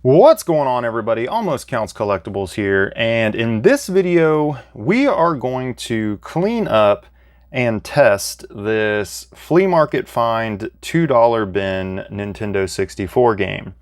What's going on, everybody? Almost Counts Collectibles here, and in this video we are going to clean up and test this flea market find $2 bin Nintendo 64 game.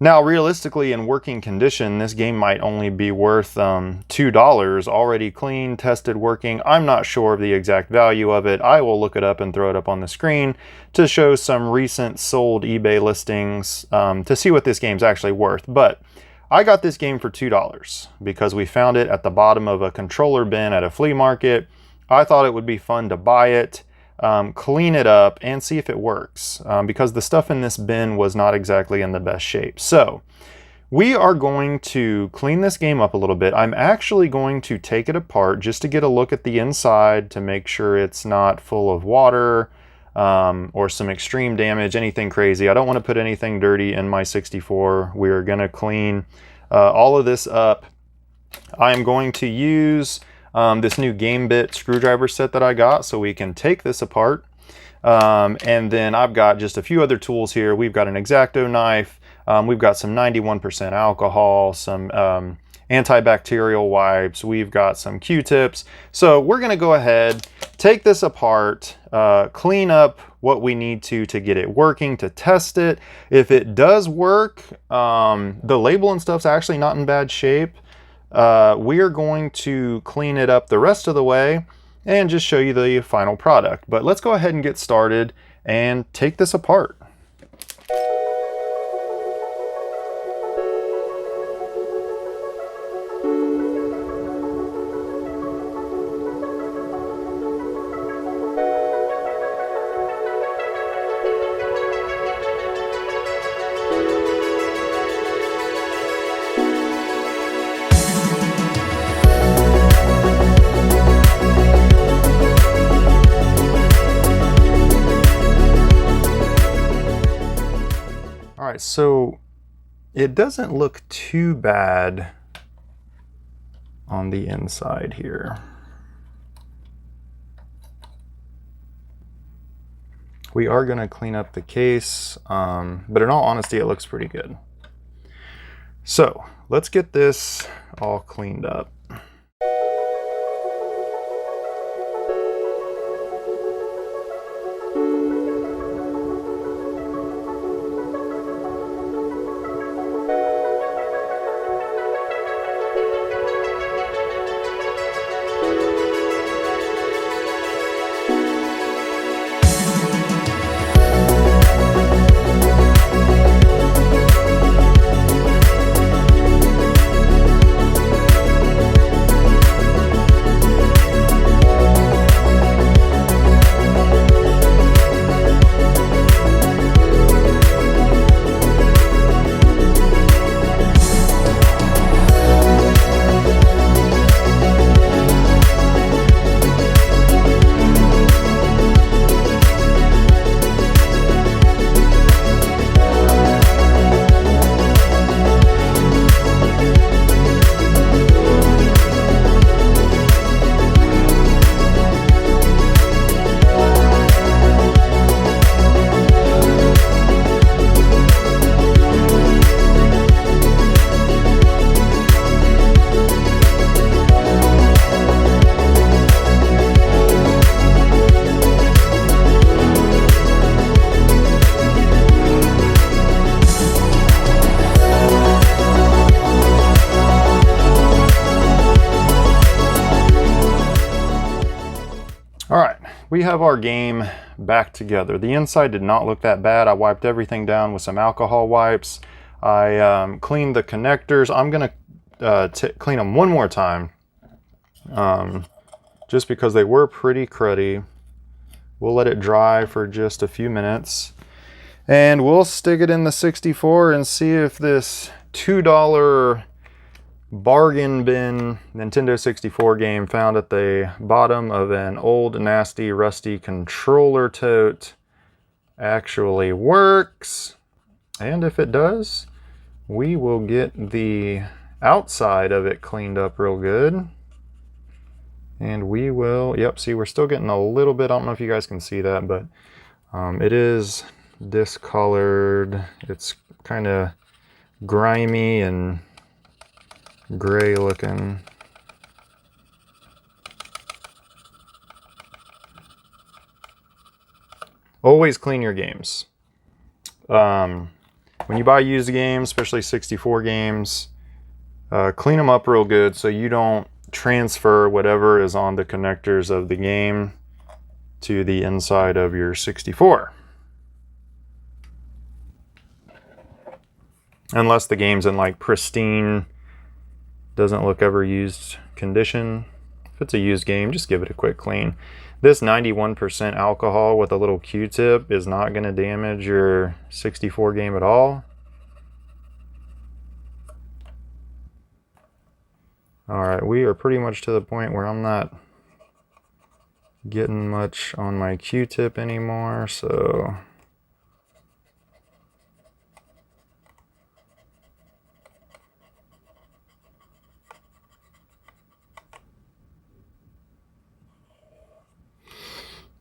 Now, realistically, in working condition, this game might only be worth $2, already clean, tested, working. I'm not sure of the exact value of it. I will look it up and throw it up on the screen to show some recent sold eBay listings to see what this game's actually worth. But I got this game for $2 because we found it at the bottom of a controller bin at a flea market. I thought it would be fun to buy it, clean it up, and see if it works, because the stuff in this bin was not exactly in the best shape. So we are going to clean this game up a little bit. I'm actually going to take it apart just to get a look at the inside to make sure it's not full of water or some extreme damage, anything crazy. I don't want to put anything dirty in my 64. We're going to clean all of this up. I'm going to use this new game bit screwdriver set that I got so we can take this apart. And then I've got just a few other tools here. We've got an X-Acto knife. We've got some 91% alcohol, some antibacterial wipes. We've got some Q-tips. So we're going to go ahead, take this apart, clean up what we need to get it working, to test it. If it does work, the label and stuff's actually not in bad shape. We are going to clean it up the rest of the way and just show you the final product. But let's go ahead and get started and take this apart. Alright, so it doesn't look too bad on the inside here. We are going to clean up the case, but in all honesty, it looks pretty good. So let's get this all cleaned up. Alright, we have our game back together. The inside did not look that bad. I wiped everything down with some alcohol wipes. I cleaned the connectors. I'm going to clean them one more time, just because they were pretty cruddy. We'll let it dry for just a few minutes, and we'll stick it in the 64 and see if this $2 bargain bin Nintendo 64 game found at the bottom of an old, nasty, rusty controller tote actually works. And if it does, we will get the outside of it cleaned up real good. And we will, yep, see, we're still getting a little bit, I don't know if you guys can see that, but it is discolored. It's kind of grimy and gray looking. Always clean your games. When you buy used games, especially 64 games, clean them up real good so you don't transfer whatever is on the connectors of the game to the inside of your 64. Unless the game's in like pristine, doesn't look ever used condition. If it's a used game, just give it a quick clean. This 91% alcohol with a little Q-tip is not going to damage your 64 game at all. Alright, we are pretty much to the point where I'm not getting much on my Q-tip anymore, so...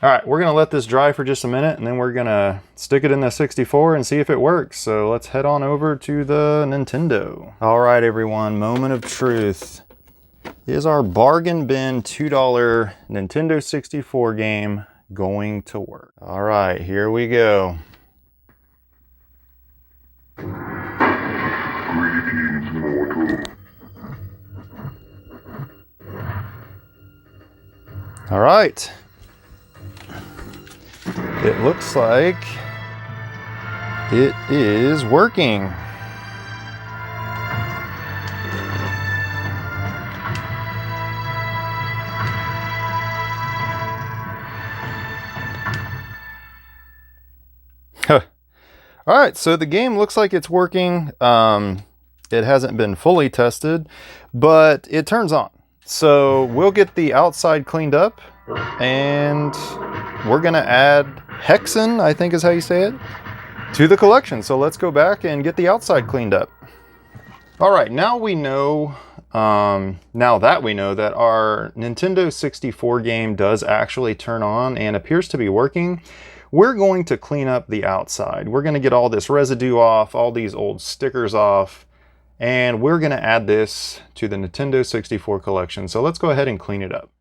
Alright, we're going to let this dry for just a minute, and then we're going to stick it in the 64 and see if it works. So let's head on over to the Nintendo. Alright everyone, moment of truth. Is our bargain bin $2 Nintendo 64 game going to work? Alright, here we go. Greetings, mortal. Alright. It looks like it is working. Alright, so the game looks like it's working. It hasn't been fully tested, but it turns on. So we'll get the outside cleaned up, and we're gonna add Hexen, I think is how you say it, to the collection. So let's go back and get the outside cleaned up. All right, now we know, now that we know that our Nintendo 64 game does actually turn on and appears to be working, we're going to clean up the outside. We're gonna get all this residue off, all these old stickers off, and we're gonna add this to the Nintendo 64 collection. So let's go ahead and clean it up.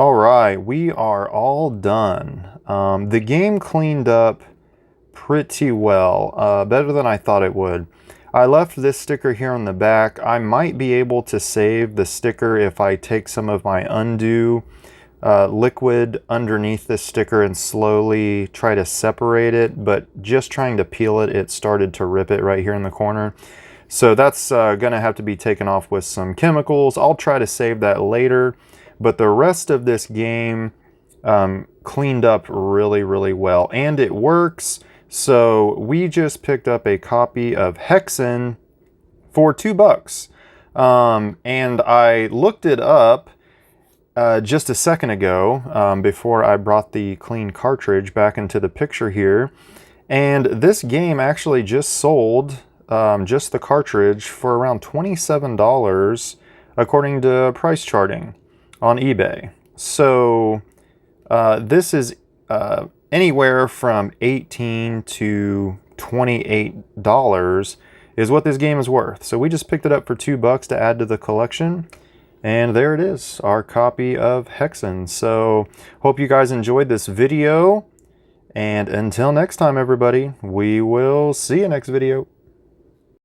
All right, we are all done. The game cleaned up pretty well, better than I thought it would. I left this sticker here on the back. I might be able to save the sticker if I take some of my undo liquid underneath this sticker and slowly try to separate it, but just trying to peel it, it started to rip it right here in the corner. So that's gonna have to be taken off with some chemicals. I'll try to save that later, but the rest of this game cleaned up really, really well, and it works. So we just picked up a copy of Hexen for $2. And I looked it up just a second ago before I brought the clean cartridge back into the picture here. And this game actually just sold, just the cartridge, for around $27 according to price charting on eBay. So this is anywhere from $18 to $28 is what this game is worth. So we just picked it up for $2 to add to the collection. And there it is, our copy of Hexen. So hope you guys enjoyed this video. And until next time, everybody, we will see you next video.